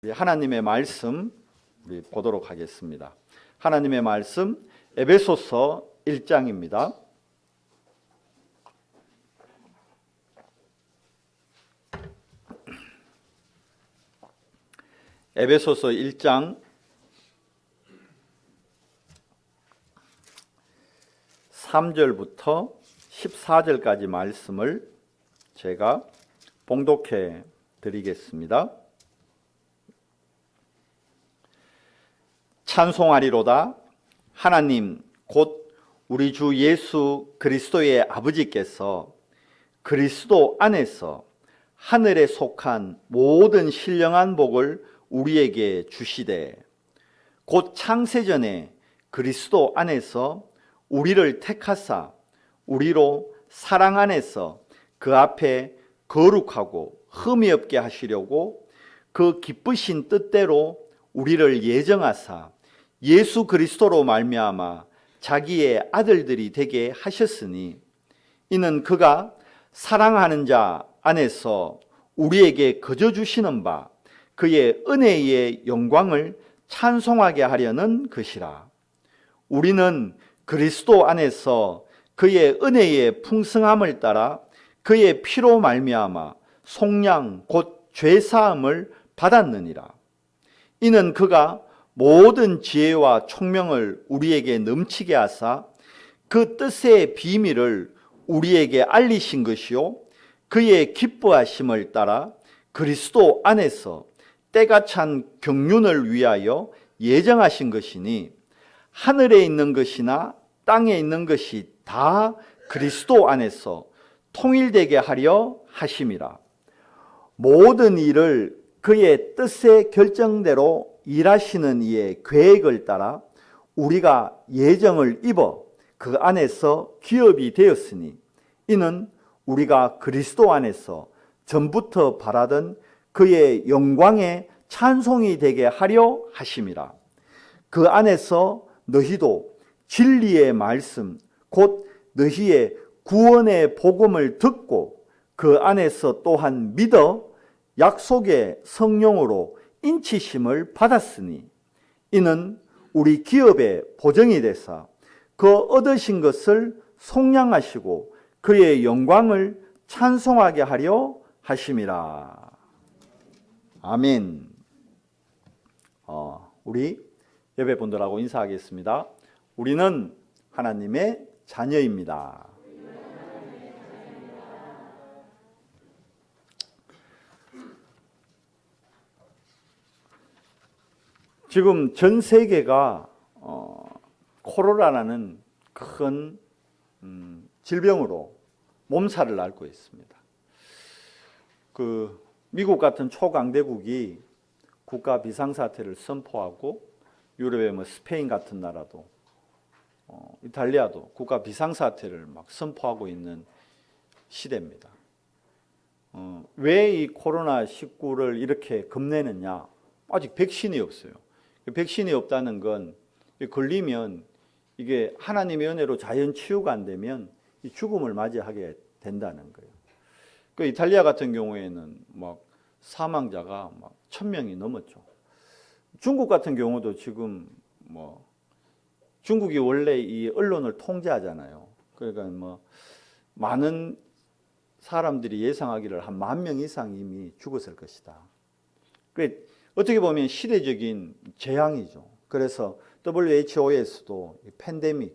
하나님의 말씀 우리 보도록 하겠습니다. 하나님의 말씀 에베소서 1장입니다. 에베소서 1장 3절부터 14절까지 말씀을 제가 봉독해 드리겠습니다. 찬송하리로다. 하나님 곧 우리 주 예수 그리스도의 아버지께서 그리스도 안에서 하늘에 속한 모든 신령한 복을 우리에게 주시되 곧 창세전에 그리스도 안에서 우리를 택하사 우리로 사랑 안에서 그 앞에 거룩하고 흠이 없게 하시려고 그 기쁘신 뜻대로 우리를 예정하사 예수 그리스도로 말미암아 자기의 아들들이 되게 하셨으니 이는 그가 사랑하는 자 안에서 우리에게 거저 주시는 바 그의 은혜의 영광을 찬송하게 하려는 것이라. 우리는 그리스도 안에서 그의 은혜의 풍성함을 따라 그의 피로 말미암아 속량 곧 죄사함을 받았느니라. 이는 그가 모든 지혜와 총명을 우리에게 넘치게 하사 그 뜻의 비밀을 우리에게 알리신 것이요 그의 기뻐하심을 따라 그리스도 안에서 때가 찬 경륜을 위하여 예정하신 것이니 하늘에 있는 것이나 땅에 있는 것이 다 그리스도 안에서 통일되게 하려 하심이라. 모든 일을 그의 뜻의 결정대로 일하시는 이의 계획을 따라 우리가 예정을 입어 그 안에서 기업이 되었으니 이는 우리가 그리스도 안에서 전부터 바라던 그의 영광의 찬송이 되게 하려 하심이라. 그 안에서 너희도 진리의 말씀 곧 너희의 구원의 복음을 듣고 그 안에서 또한 믿어 약속의 성령으로 인치심을 받았으니 이는 우리 기업의 보정이 되사 그 얻으신 것을 속량하시고 그의 영광을 찬송하게 하려 하심이라. 아멘. 우리 예배분들하고 인사하겠습니다. 우리는 하나님의 자녀입니다. 지금 전 세계가 코로나라는 큰 질병으로 몸살을 앓고 있습니다. 그 미국 같은 초강대국이 국가 비상사태를 선포하고 유럽의 스페인 같은 나라도 이탈리아도 국가 비상사태를 막 선포하고 있는 시대입니다. 왜 이 코로나19를 이렇게 겁내느냐? 아직 백신이 없어요. 백신이 없다는 건 걸리면 이게 하나님의 은혜로 자연 치유가 안 되면 죽음을 맞이하게 된다는 거예요. 그 이탈리아 같은 경우에는 막 사망자가 막 1,000명이 넘었죠. 중국 같은 경우도 지금 중국이 원래 이 언론을 통제하잖아요. 그러니까 많은 사람들이 예상하기를 한 10,000명 이상 이미 죽었을 것이다. 어떻게 보면 시대적인 재앙이죠. 그래서 WHO에서도 팬데믹,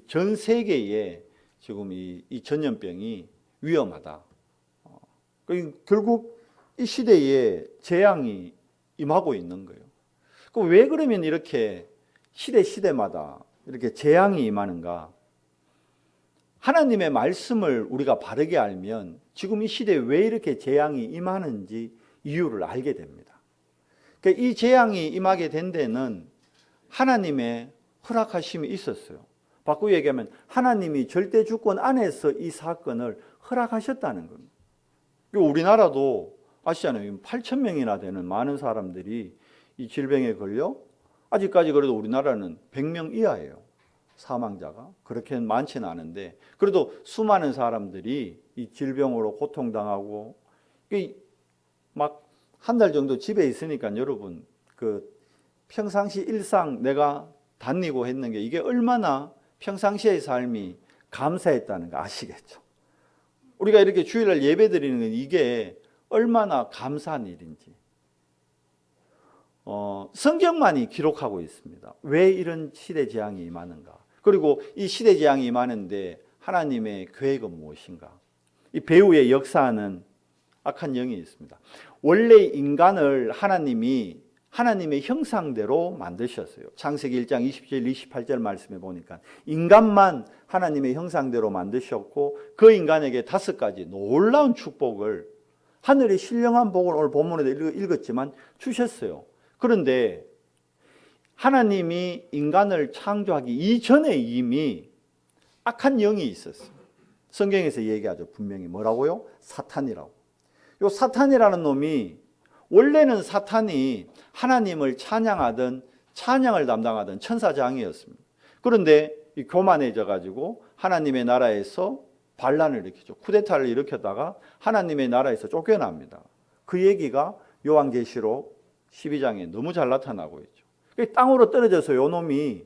전 세계에 지금 이 전염병이 위험하다. 결국 이 시대에 재앙이 임하고 있는 거예요. 왜 그러면 이렇게 시대마다 이렇게 재앙이 임하는가? 하나님의 말씀을 우리가 바르게 알면 지금 이 시대에 왜 이렇게 재앙이 임하는지 이유를 알게 됩니다. 이 재앙이 임하게 된 데는 하나님의 허락하심이 있었어요. 바꾸고 얘기하면 하나님이 절대 주권 안에서 이 사건을 허락하셨다는 겁니다. 우리나라도 아시잖아요. 8,000명이나 되는 많은 사람들이 이 질병에 걸려 아직까지 그래도 우리나라는 100명 이하예요. 사망자가. 그렇게 많지는 않은데 그래도 수많은 사람들이 이 질병으로 고통당하고 막 한 달 정도 집에 있으니까 여러분 그 평상시 일상 내가 다니고 했는 게 이게 얼마나 평상시의 삶이 감사했다는 거 아시겠죠? 우리가 이렇게 주일날 예배 드리는 건 이게 얼마나 감사한 일인지 성경만이 기록하고 있습니다. 왜 이런 시대재앙이 임하는가? 그리고 이 시대재앙이 임하는데 하나님의 계획은 무엇인가? 이 배후의 역사는 악한 영이 있습니다. 원래 인간을 하나님이 하나님의 형상대로 만드셨어요. 창세기 1장 27, 28절 말씀에 보니까 인간만 하나님의 형상대로 만드셨고 그 인간에게 5가지 놀라운 축복을 하늘의 신령한 복을 오늘 본문에도 읽었지만 주셨어요. 그런데 하나님이 인간을 창조하기 이전에 이미 악한 영이 있었어요. 성경에서 얘기하죠. 분명히 뭐라고요? 사탄이라고. 요 사탄이라는 놈이 원래는 사탄이 하나님을 찬양하던 찬양을 담당하던 천사장이었습니다. 그런데 교만해져 가지고 하나님의 나라에서 반란을 일으키죠. 쿠데타를 일으켰다가 하나님의 나라에서 쫓겨납니다. 그 얘기가 요한계시록 12장에 너무 잘 나타나고 있죠. 땅으로 떨어져서 요 놈이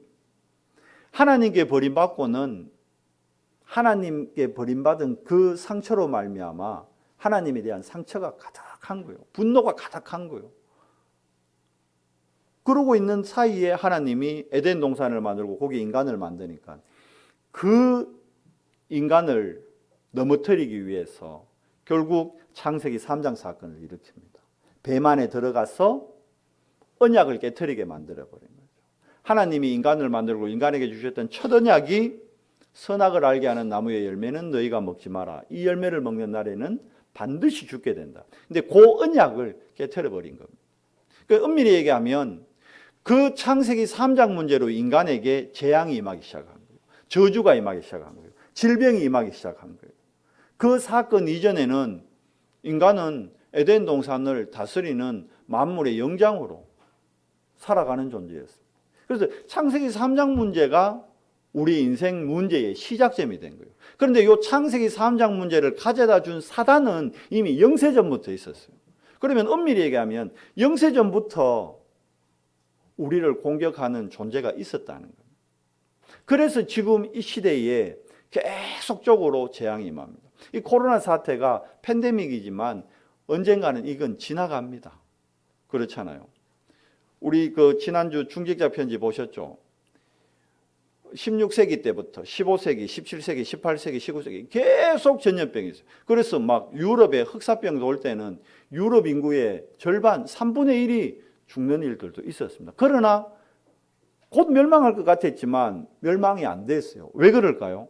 하나님께 버림받고는 하나님께 버림받은 그 상처로 말미암아 하나님에 대한 상처가 가득한 거예요. 분노가 가득한 거예요. 그러고 있는 사이에 하나님이 에덴 동산을 만들고 거기 인간을 만드니까 그 인간을 넘어뜨리기 위해서 결국 창세기 3장 사건을 일으킵니다. 뱀 안에 들어가서 언약을 깨트리게 만들어버린 거죠. 하나님이 인간을 만들고 인간에게 주셨던 첫 언약이 선악을 알게 하는 나무의 열매는 너희가 먹지 마라. 이 열매를 먹는 날에는 반드시 죽게 된다. 근데 그 언약을 깨트려버린 겁니다. 그 엄밀히 얘기하면 그 창세기 3장 문제로 인간에게 재앙이 임하기 시작한 거예요. 저주가 임하기 시작한 거예요. 질병이 임하기 시작한 거예요. 그 사건 이전에는 인간은 에덴 동산을 다스리는 만물의 영장으로 살아가는 존재였습니다. 그래서 창세기 3장 문제가 우리 인생 문제의 시작점이 된 거예요. 그런데 이 창세기 3장 문제를 가져다 준 사단은 이미 영세전부터 있었어요. 그러면 엄밀히 얘기하면 영세전부터 우리를 공격하는 존재가 있었다는 거예요. 그래서 지금 이 시대에 계속적으로 재앙이 임합니다. 이 코로나 사태가 팬데믹이지만 언젠가는 이건 지나갑니다. 그렇잖아요. 우리 그 지난주 중직자 편지 보셨죠? 16세기 때부터 15세기, 17세기, 18세기, 19세기 계속 전염병이 있어요. 그래서 막 유럽에 흑사병도 올 때는 유럽 인구의 절반, 3분의 1이 죽는 일들도 있었습니다. 그러나 곧 멸망할 것 같았지만 멸망이 안 됐어요. 왜 그럴까요?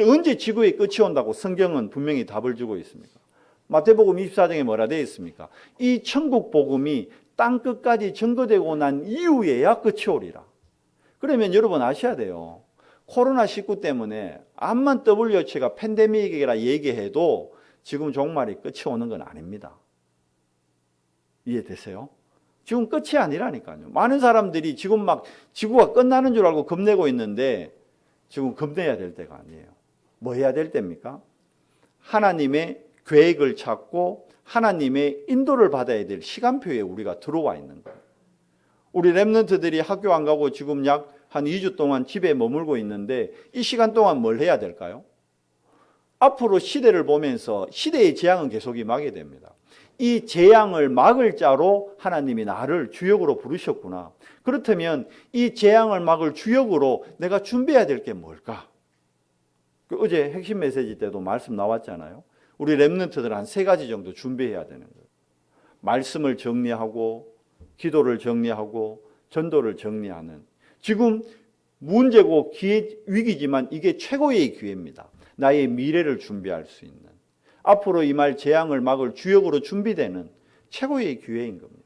언제 지구의 끝이 온다고 성경은 분명히 답을 주고 있습니다. 마태복음 24장에 뭐라 되어 있습니까? 이 천국 복음이 땅 끝까지 전거되고 난 이후에야 끝이 오리라. 그러면 여러분 아셔야 돼요. 코로나19 때문에 암만 WHO가 팬데믹이라 얘기해도 지금 종말이 끝이 오는 건 아닙니다. 이해되세요? 지금 끝이 아니라니까요. 많은 사람들이 지금 막 지구가 끝나는 줄 알고 겁내고 있는데 지금 겁내야 될 때가 아니에요. 뭐 해야 될 때입니까? 하나님의 계획을 찾고 하나님의 인도를 받아야 될 시간표에 우리가 들어와 있는 거예요. 우리 랩런트들이 학교 안 가고 지금 약 한 2주 동안 집에 머물고 있는데 이 시간 동안 뭘 해야 될까요? 앞으로 시대를 보면서 시대의 재앙은 계속 임하게 됩니다. 이 재앙을 막을 자로 하나님이 나를 주역으로 부르셨구나. 그렇다면 이 재앙을 막을 주역으로 내가 준비해야 될 게 뭘까? 어제 핵심 메시지 때도 말씀 나왔잖아요. 우리 랩런트들 한 3가지 정도 준비해야 되는 거예요. 말씀을 정리하고 기도를 정리하고 전도를 정리하는 지금 문제고 위기지만 이게 최고의 기회입니다. 나의 미래를 준비할 수 있는 앞으로 임할 재앙을 막을 주역으로 준비되는 최고의 기회인 겁니다.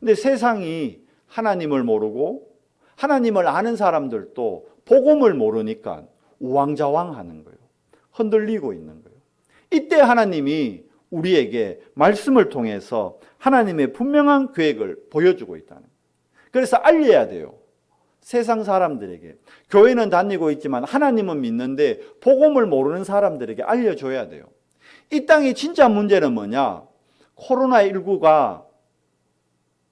근데 세상이 하나님을 모르고 하나님을 아는 사람들도 복음을 모르니까 우왕좌왕하는 거예요. 흔들리고 있는 거예요. 이때 하나님이 우리에게 말씀을 통해서 하나님의 분명한 계획을 보여주고 있다는 거예요. 그래서 알려야 돼요. 세상 사람들에게. 교회는 다니고 있지만 하나님은 믿는데 복음을 모르는 사람들에게 알려줘야 돼요. 이 땅의 진짜 문제는 뭐냐? 코로나19가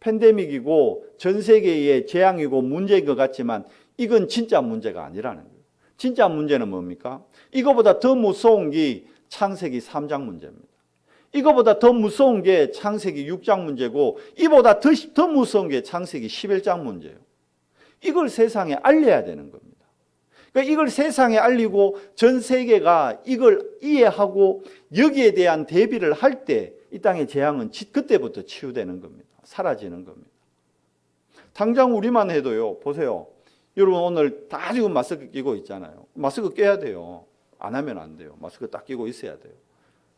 팬데믹이고 전 세계의 재앙이고 문제인 것 같지만 이건 진짜 문제가 아니라는 거예요. 진짜 문제는 뭡니까? 이거보다 더 무서운 게 창세기 3장 문제입니다. 이거보다 더 무서운 게 창세기 6장 문제고 이보다 더 무서운 게 창세기 11장 문제예요. 이걸 세상에 알려야 되는 겁니다. 그러니까 이걸 세상에 알리고 전 세계가 이걸 이해하고 여기에 대한 대비를 할 때 이 땅의 재앙은 그때부터 치유되는 겁니다. 사라지는 겁니다. 당장 우리만 해도요. 보세요. 여러분 오늘 다 지금 마스크 끼고 있잖아요. 마스크 껴야 돼요. 안 하면 안 돼요. 마스크 딱 끼고 있어야 돼요.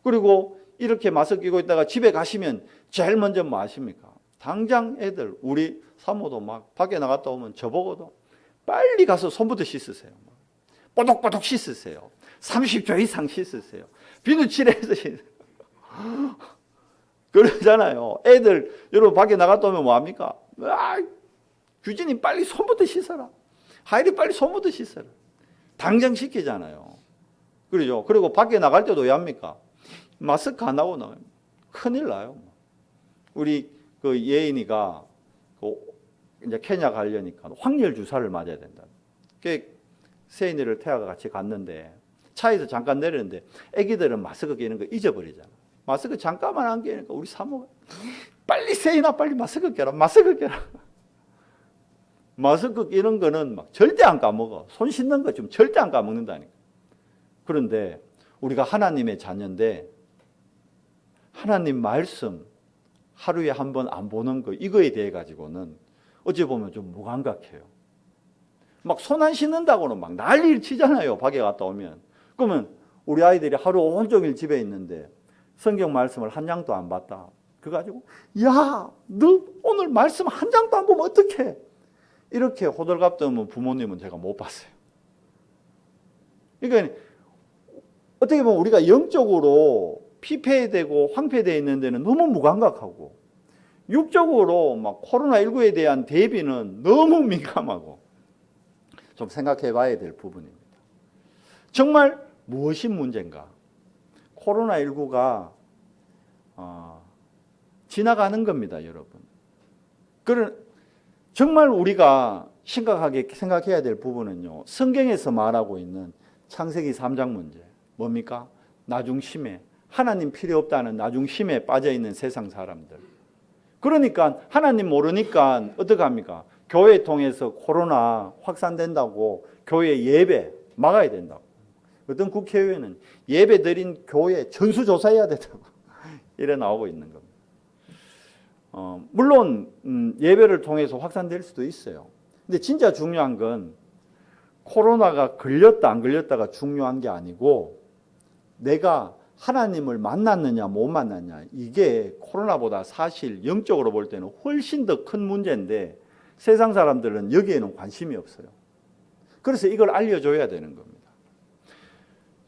그리고 이렇게 마스크 끼고 있다가 집에 가시면 제일 먼저 뭐 하십니까? 당장 애들 우리 사모도 막 밖에 나갔다 오면 저보고도 빨리 가서 손부터 씻으세요. 뽀독뽀독 씻으세요. 30초 이상 씻으세요. 비누칠해서 씻으세요. 그러잖아요. 애들 여러분 밖에 나갔다 오면 뭐합니까? 규진이 빨리 손부터 씻어라. 하일이 빨리 손부터 씻어라. 당장 시키잖아요. 그러죠. 그리고 밖에 나갈 때도 왜 합니까? 마스크 안 하고 나가면 큰일 나요. 우리 그 예인이가 이제 케냐 가려니까 확열 주사를 맞아야 된다. 세인이를 태아가 같이 갔는데 차에서 잠깐 내렸는데 애기들은 마스크 끼는 거 잊어버리잖아. 마스크 잠깐만 안 끼니까 우리 사모가 빨리 세인아 빨리 마스크 껴라. 마스크 껴라. 마스크 끼는 거는 막 절대 안 까먹어. 손 씻는 거 좀 절대 안 까먹는다니까. 그런데 우리가 하나님의 자녀인데 하나님 말씀 하루에 한 번 안 보는 거 이거에 대해 가지고는 어찌 보면 좀 무감각해요. 막 손 안 씻는다고는 막 난리를 치잖아요. 밖에 갔다 오면. 그러면 우리 아이들이 하루 온종일 집에 있는데 성경 말씀을 한 장도 안 봤다. 그거 가지고 야, 너 오늘 말씀 한 장도 안 보면 어떡해? 이렇게 호들갑 떠는 부모님은 제가 못 봤어요. 그러니까 어떻게 보면 우리가 영적으로 피폐되고 황폐되어 있는 데는 너무 무감각하고 육적으로 막 코로나19에 대한 대비는 너무 민감하고 좀 생각해 봐야 될 부분입니다. 정말 무엇이 문제인가? 코로나19가 지나가는 겁니다, 여러분. 정말 우리가 심각하게 생각해야 될 부분은요. 성경에서 말하고 있는 창세기 3장 문제. 뭡니까? 나중심에, 하나님 필요 없다는 나중심에 빠져있는 세상 사람들. 그러니까 하나님 모르니까 어떻게 합니까? 교회 통해서 코로나 확산된다고 교회 예배 막아야 된다고. 어떤 국회의원은 예배 드린 교회 전수조사해야 된다고 이래 나오고 있는 겁니다. 물론 예배를 통해서 확산될 수도 있어요. 근데 진짜 중요한 건 코로나가 걸렸다 안 걸렸다가 중요한 게 아니고 내가 하나님을 만났느냐 못 만났냐 이게 코로나보다 사실 영적으로 볼 때는 훨씬 더 큰 문제인데 세상 사람들은 여기에는 관심이 없어요. 그래서 이걸 알려줘야 되는 겁니다.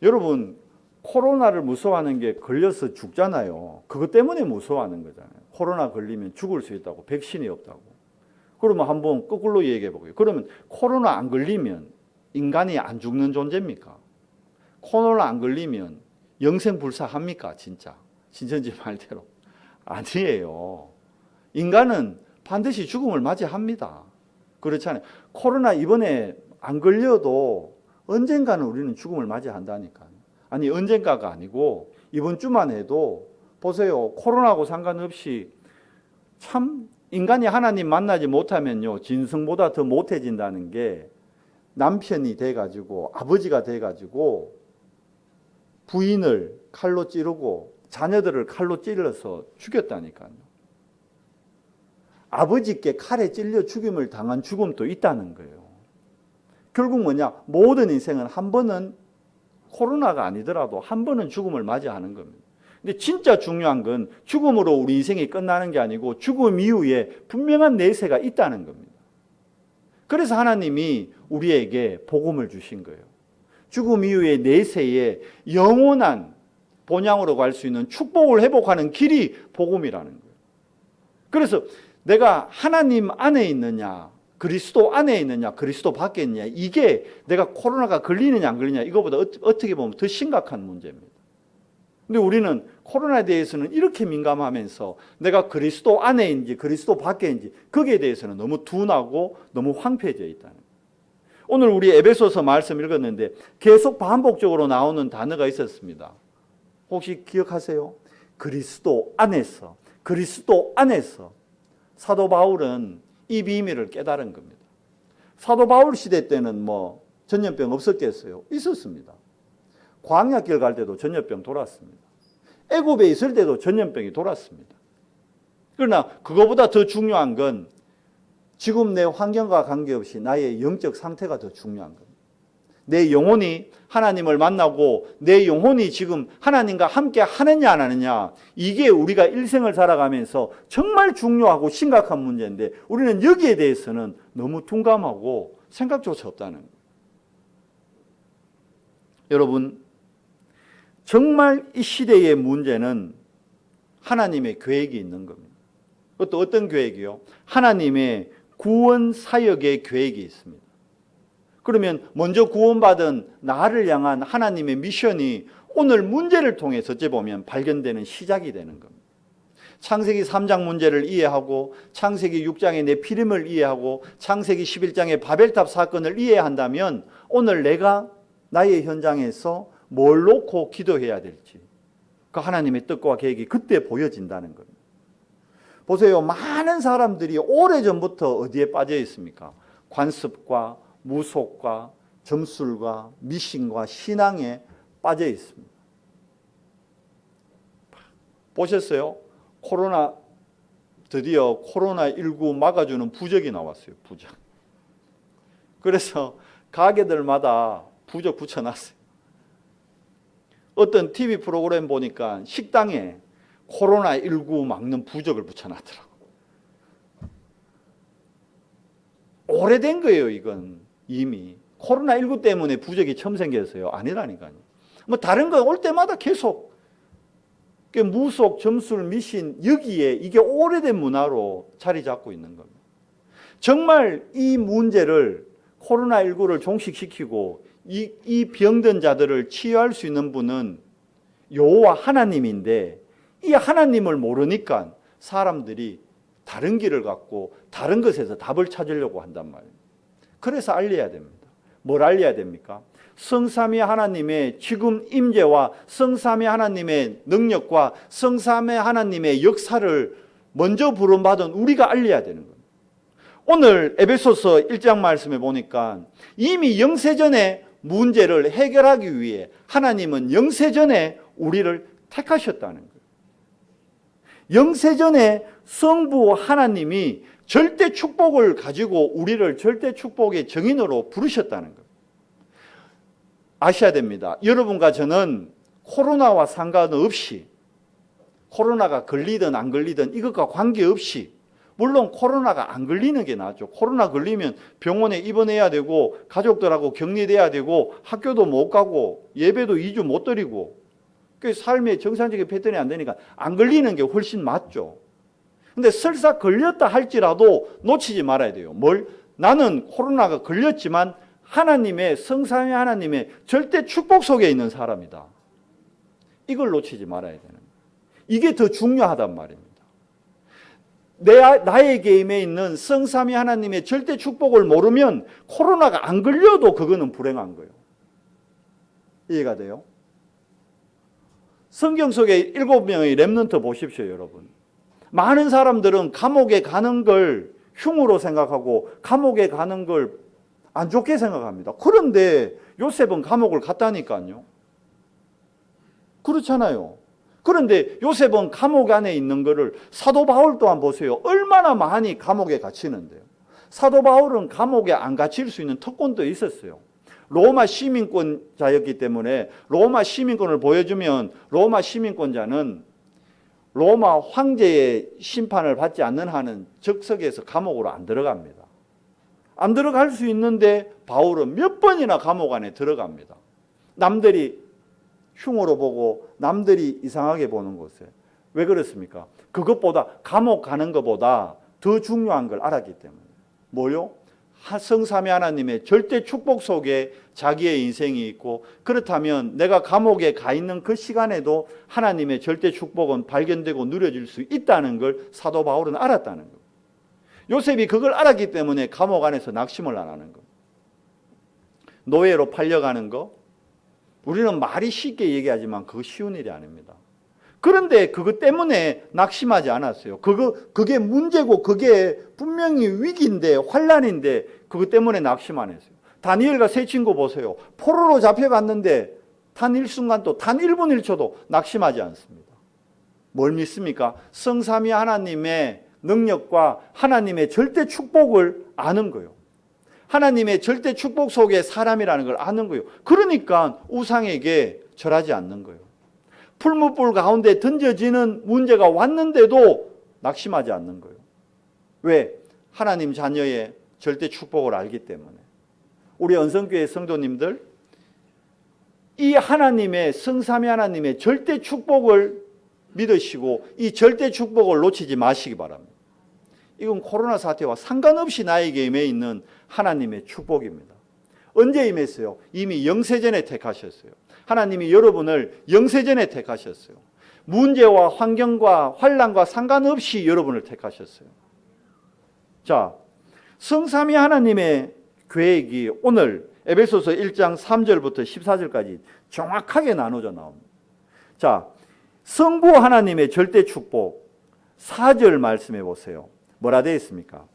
여러분 코로나를 무서워하는 게 걸려서 죽잖아요. 그것 때문에 무서워하는 거잖아요. 코로나 걸리면 죽을 수 있다고 백신이 없다고. 그러면 한번 거꾸로 얘기해 보고요. 그러면 코로나 안 걸리면 인간이 안 죽는 존재입니까? 코로나 안 걸리면 영생불사합니까? 진짜 신천지 말대로 아니에요. 인간은 반드시 죽음을 맞이합니다. 그렇잖아요. 코로나 이번에 안 걸려도 언젠가는 우리는 죽음을 맞이한다니까요. 아니 언젠가가 아니고 이번 주만 해도 보세요. 코로나하고 상관없이 참 인간이 하나님 만나지 못하면요. 짐승보다 더 못해진다는 게 남편이 돼가지고 아버지가 돼가지고 부인을 칼로 찌르고 자녀들을 칼로 찔러서 죽였다니까요. 아버지께 칼에 찔려 죽임을 당한 죽음도 있다는 거예요. 결국 뭐냐? 모든 인생은 한 번은 코로나가 아니더라도 한 번은 죽음을 맞이하는 겁니다. 근데 진짜 중요한 건 죽음으로 우리 인생이 끝나는 게 아니고 죽음 이후에 분명한 내세가 있다는 겁니다. 그래서 하나님이 우리에게 복음을 주신 거예요. 죽음 이후의 내세에 영원한 본향으로 갈 수 있는 축복을 회복하는 길이 복음이라는 거예요. 그래서 내가 하나님 안에 있느냐, 그리스도 안에 있느냐, 그리스도 밖에 있느냐, 이게 내가 코로나가 걸리느냐 안 걸리느냐 이거보다 어떻게 보면 더 심각한 문제입니다. 근데 우리는 코로나에 대해서는 이렇게 민감하면서 내가 그리스도 안에인지 그리스도 밖에인지 거기에 대해서는 너무 둔하고 너무 황폐해져 있다는 거예요. 오늘 우리 에베소서 말씀 읽었는데 계속 반복적으로 나오는 단어가 있었습니다. 혹시 기억하세요? 그리스도 안에서, 그리스도 안에서. 사도 바울은 이 비밀을 깨달은 겁니다. 사도 바울 시대 때는 뭐 전염병 없었겠어요? 있었습니다. 광야길 갈 때도 전염병 돌았습니다. 애굽에 있을 때도 전염병이 돌았습니다. 그러나 그거보다 더 중요한 건 지금 내 환경과 관계없이 나의 영적 상태가 더 중요한 겁니다. 내 영혼이 하나님을 만나고 내 영혼이 지금 하나님과 함께 하느냐 안 하느냐, 이게 우리가 일생을 살아가면서 정말 중요하고 심각한 문제인데 우리는 여기에 대해서는 너무 둔감하고 생각조차 없다는 거예요. 여러분, 정말 이 시대의 문제는 하나님의 계획이 있는 겁니다. 그것도 어떤 계획이요? 하나님의 구원 사역의 계획이 있습니다. 그러면 먼저 구원받은 나를 향한 하나님의 미션이 오늘 문제를 통해서 어찌 보면 발견되는 시작이 되는 겁니다. 창세기 3장 문제를 이해하고 창세기 6장의 네피림을 이해하고 창세기 11장의 바벨탑 사건을 이해한다면 오늘 내가 나의 현장에서 뭘 놓고 기도해야 될지 그 하나님의 뜻과 계획이 그때 보여진다는 겁니다. 보세요. 많은 사람들이 오래전부터 어디에 빠져 있습니까? 관습과 무속과 점술과 미신과 신앙에 빠져 있습니다. 보셨어요? 드디어 코로나19 막아주는 부적이 나왔어요. 부적. 그래서 가게들마다 부적 붙여놨어요. 어떤 TV 프로그램 보니까 식당에 코로나19 막는 부적을 붙여놨더라고요. 오래된 거예요, 이건. 이미 코로나19 때문에 부적이 처음 생겼어요. 아니라니까요. 뭐 다른 거 올 때마다 계속 무속, 점술, 미신 여기에 이게 오래된 문화로 자리 잡고 있는 겁니다. 정말 이 문제를 코로나19를 종식시키고 이 병든 자들을 치유할 수 있는 분은 여호와 하나님인데 이 하나님을 모르니까 사람들이 다른 길을 갖고 다른 것에서 답을 찾으려고 한단 말이에요. 그래서 알려야 됩니다. 뭘 알려야 됩니까? 성삼위 하나님의 지금 임재와 성삼위 하나님의 능력과 성삼위 하나님의 역사를 먼저 부름받은 우리가 알려야 되는 겁니다. 오늘 에베소서 1장 말씀에 보니까 이미 영세전에 문제를 해결하기 위해 하나님은 영세전에 우리를 택하셨다는 거예요. 영세전에 성부 하나님이 절대 축복을 가지고 우리를 절대 축복의 정인으로 부르셨다는 거예요. 아셔야 됩니다. 여러분과 저는 코로나와 상관없이 코로나가 걸리든 안 걸리든 이것과 관계없이 물론 코로나가 안 걸리는 게 낫죠. 코로나 걸리면 병원에 입원해야 되고 가족들하고 격리돼야 되고 학교도 못 가고 예배도 2주 못 드리고 삶의 정상적인 패턴이 안 되니까 안 걸리는 게 훨씬 맞죠. 근데 설사 걸렸다 할지라도 놓치지 말아야 돼요. 나는 코로나가 걸렸지만 하나님의 성삼위 하나님의 절대 축복 속에 있는 사람이다. 이걸 놓치지 말아야 되는 거예요. 이게 더 중요하단 말입니다. 나에게 임해 있는 성삼위 하나님의 절대 축복을 모르면 코로나가 안 걸려도 그거는 불행한 거예요. 이해가 돼요? 성경 속에 7명의 렘넌트 보십시오, 여러분. 많은 사람들은 감옥에 가는 걸 흉으로 생각하고 감옥에 가는 걸 안 좋게 생각합니다. 그런데 요셉은 감옥을 갔다니까요. 그렇잖아요. 그런데 요셉은 감옥 안에 있는 거를 사도 바울 또한 보세요. 얼마나 많이 감옥에 갇히는데요. 사도 바울은 감옥에 안 갇힐 수 있는 특권도 있었어요. 로마 시민권자였기 때문에 로마 시민권을 보여주면 로마 시민권자는 로마 황제의 심판을 받지 않는 한은 적석에서 감옥으로 안 들어갑니다. 안 들어갈 수 있는데 바울은 몇 번이나 감옥 안에 들어갑니다. 남들이 흉으로 보고 남들이 이상하게 보는 곳에. 왜 그렇습니까? 그것보다 감옥 가는 것보다 더 중요한 걸 알았기 때문에. 뭐요? 성삼위 하나님의 절대 축복 속에 자기의 인생이 있고, 그렇다면 내가 감옥에 가 있는 그 시간에도 하나님의 절대 축복은 발견되고 누려질 수 있다는 걸 사도 바울은 알았다는 거예요. 요셉이 그걸 알았기 때문에 감옥 안에서 낙심을 안 하는 거예요. 노예로 팔려가는 거, 우리는 말이 쉽게 얘기하지만 그거 쉬운 일이 아닙니다. 그런데 그것 때문에 낙심하지 않았어요. 그게 문제고 그게 분명히 위기인데, 환난인데 그것 때문에 낙심 안 했어요. 다니엘과 세 친구 보세요. 포로로 잡혀갔는데 단 일순간도, 단 1분 1초도 낙심하지 않습니다. 뭘 믿습니까? 성삼위 하나님의 능력과 하나님의 절대 축복을 아는 거예요. 하나님의 절대 축복 속에 사람이라는 걸 아는 거예요. 그러니까 우상에게 절하지 않는 거예요. 풀무불 가운데 던져지는 문제가 왔는데도 낙심하지 않는 거예요. 왜? 하나님 자녀의 절대 축복을 알기 때문에. 우리 언성교회 성도님들, 이 하나님의, 성삼위 하나님의 절대 축복을 믿으시고 이 절대 축복을 놓치지 마시기 바랍니다. 이건 코로나 사태와 상관없이 나에게 임해 있는 하나님의 축복입니다. 언제 임했어요? 이미 영세전에 택하셨어요. 하나님이 여러분을 영세전에 택하셨어요. 문제와 환경과 환난과 상관없이 여러분을 택하셨어요. 자, 성삼위 하나님의 계획이 오늘 에베소서 1장 3절부터 14절까지 정확하게 나눠져 나옵니다. 자, 성부 하나님의 절대 축복 4절 말씀해 보세요. 뭐라 되어 있습니까?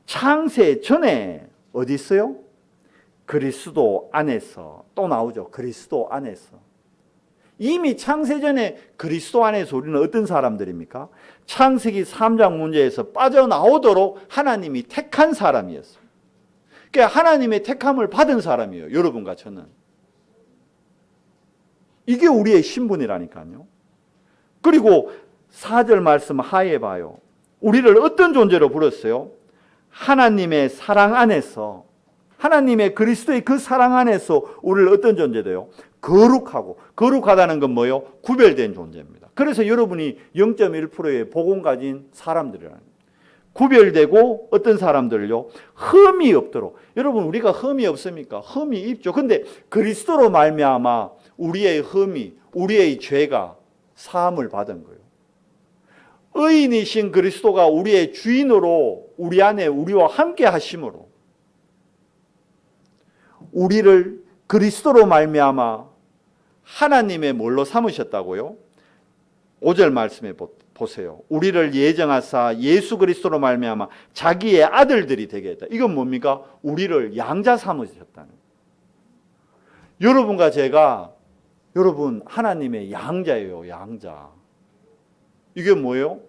창세 전에 어디 있어요? 그리스도 안에서. 또 나오죠. 그리스도 안에서. 이미 창세전에 그리스도 안에서 우리는 어떤 사람들입니까? 창세기 3장 문제에서 빠져나오도록 하나님이 택한 사람이었어요. 그러니까 하나님의 택함을 받은 사람이에요. 여러분과 저는. 이게 우리의 신분이라니까요. 그리고 4절 말씀 하에 봐요. 우리를 어떤 존재로 불렀어요? 하나님의 사랑 안에서, 하나님의 그리스도의 그 사랑 안에서 우리를 어떤 존재돼요? 거룩하고, 거룩하다는 건 뭐예요? 구별된 존재입니다. 그래서 여러분이 0.1%의 복음 가진 사람들이라는 거예요. 구별되고 어떤 사람들요? 흠이 없도록. 여러분, 우리가 흠이 없습니까? 흠이 있죠. 근데 그리스도로 말미암아 우리의 흠이, 우리의 죄가 사함을 받은 거예요. 의인이신 그리스도가 우리의 주인으로 우리 안에 우리와 함께 하심으로 우리를 그리스도로 말미암아 하나님의 뭘로 삼으셨다고요? 5절 말씀해 보세요. 우리를 예정하사 예수 그리스도로 말미암아 자기의 아들들이 되게 했다. 이건 뭡니까? 우리를 양자 삼으셨다는 거예요. 여러분과 제가, 여러분 하나님의 양자예요. 양자. 이게 뭐예요?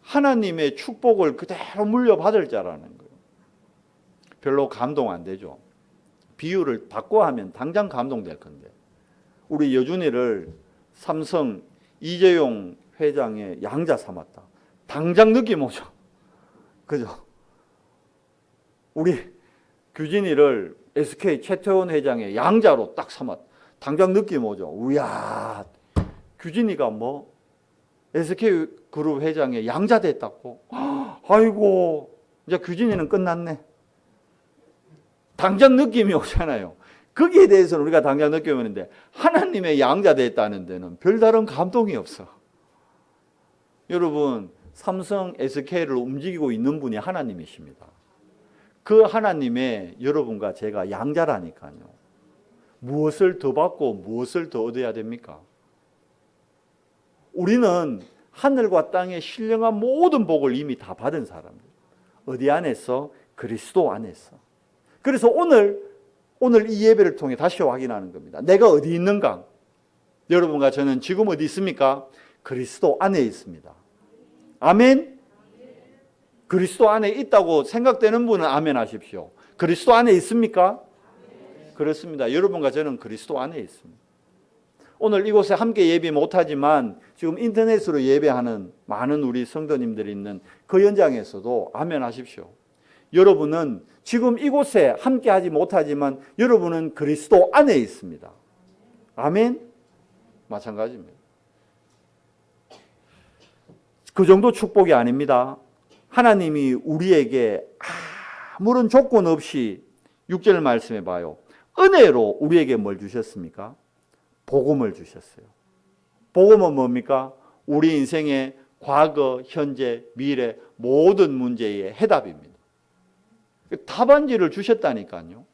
하나님의 축복을 그대로 물려받을 자라는 거예요. 별로 감동 안 되죠. 비유를 바꿔 하면 당장 감동될 건데, 우리 여준이를 삼성 이재용 회장의 양자 삼았다. 당장 느낌 오죠. 그죠? 우리 규진이를 SK 최태원 회장의 양자로 딱 삼았다. 당장 느낌 오죠. 우야, 규진이가 뭐 SK그룹 회장의 양자 됐다고? 아이고, 이제 규진이는 끝났네. 당장 느낌이 오잖아요. 거기에 대해서는 우리가 당장 느낌이 오는데, 하나님의 양자 됐다는 데는 별다른 감동이 없어. 여러분, 삼성 SK를 움직이고 있는 분이 하나님이십니다. 그 하나님의 여러분과 제가 양자라니까요. 무엇을 더 받고 무엇을 더 얻어야 됩니까? 우리는 하늘과 땅의 신령한 모든 복을 이미 다 받은 사람들. 어디 안에서? 그리스도 안에서. 그래서 오늘 이 예배를 통해 다시 확인하는 겁니다. 내가 어디 있는가? 여러분과 저는 지금 어디 있습니까? 그리스도 안에 있습니다. 아멘? 그리스도 안에 있다고 생각되는 분은 아멘 하십시오. 그리스도 안에 있습니까? 그렇습니다. 여러분과 저는 그리스도 안에 있습니다. 오늘 이곳에 함께 예배 못하지만 지금 인터넷으로 예배하는 많은 우리 성도님들이 있는 그 현장에서도 아멘 하십시오. 여러분은 지금 이곳에 함께 하지 못하지만 여러분은 그리스도 안에 있습니다. 아멘? 마찬가지입니다. 그 정도 축복이 아닙니다. 하나님이 우리에게 아무런 조건 없이 6절 말씀해 봐요. 은혜로 우리에게 뭘 주셨습니까? 복음을 주셨어요. 복음은 뭡니까? 우리 인생의 과거, 현재, 미래 모든 문제의 해답입니다. 답안지를 주셨다니까요.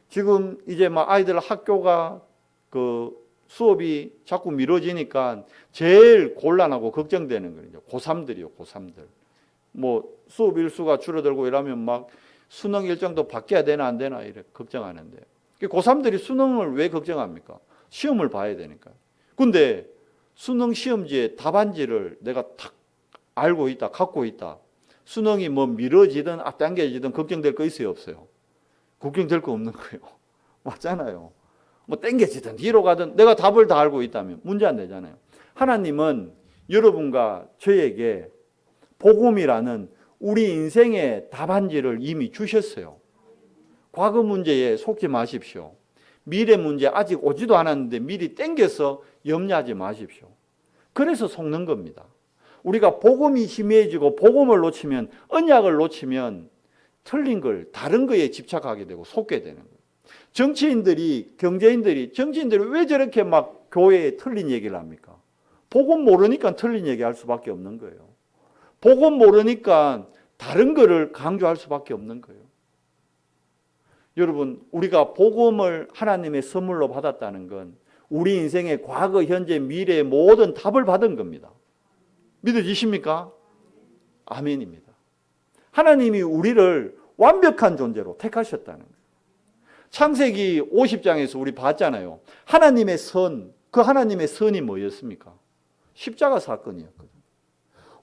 지금 이제 막 아이들 학교가 그 수업이 자꾸 미뤄지니까 제일 곤란하고 걱정되는 거죠. 고3들이요, 고3들. 뭐 수업 일수가 줄어들고 이러면 막 수능 일정도 바뀌어야 되나 안 되나 이래 걱정하는데, 고3들이 수능을 왜 걱정합니까? 시험을 봐야 되니까. 근데 수능 시험지에 답안지를 내가 탁 알고 있다, 갖고 있다. 수능이 뭐 미뤄지든 앞당겨지든 걱정될 거 있어요, 없어요? 걱정될 거 없는 거예요. 맞잖아요. 뭐 땡겨지든 뒤로 가든 내가 답을 다 알고 있다면 문제 안 되잖아요. 하나님은 여러분과 저에게 복음이라는 우리 인생의 답안지를 이미 주셨어요. 과거 문제에 속지 마십시오. 미래 문제 아직 오지도 않았는데 미리 땡겨서 염려하지 마십시오. 그래서 속는 겁니다. 우리가 복음이 희미해지고 복음을 놓치면, 언약을 놓치면 틀린 걸 다른 거에 집착하게 되고 속게 되는 거예요. 정치인들이 왜 저렇게 막 교회에 틀린 얘기를 합니까? 복음 모르니까 틀린 얘기 할 수밖에 없는 거예요. 복음 모르니까 다른 거를 강조할 수밖에 없는 거예요. 여러분, 우리가 복음을 하나님의 선물로 받았다는 건 우리 인생의 과거, 현재, 미래의 모든 답을 받은 겁니다. 믿어지십니까? 아멘입니다. 하나님이 우리를 완벽한 존재로 택하셨다는 거예요. 창세기 50장에서 우리 봤잖아요. 하나님의 선, 그 하나님의 선이 뭐였습니까? 십자가 사건이었거든요.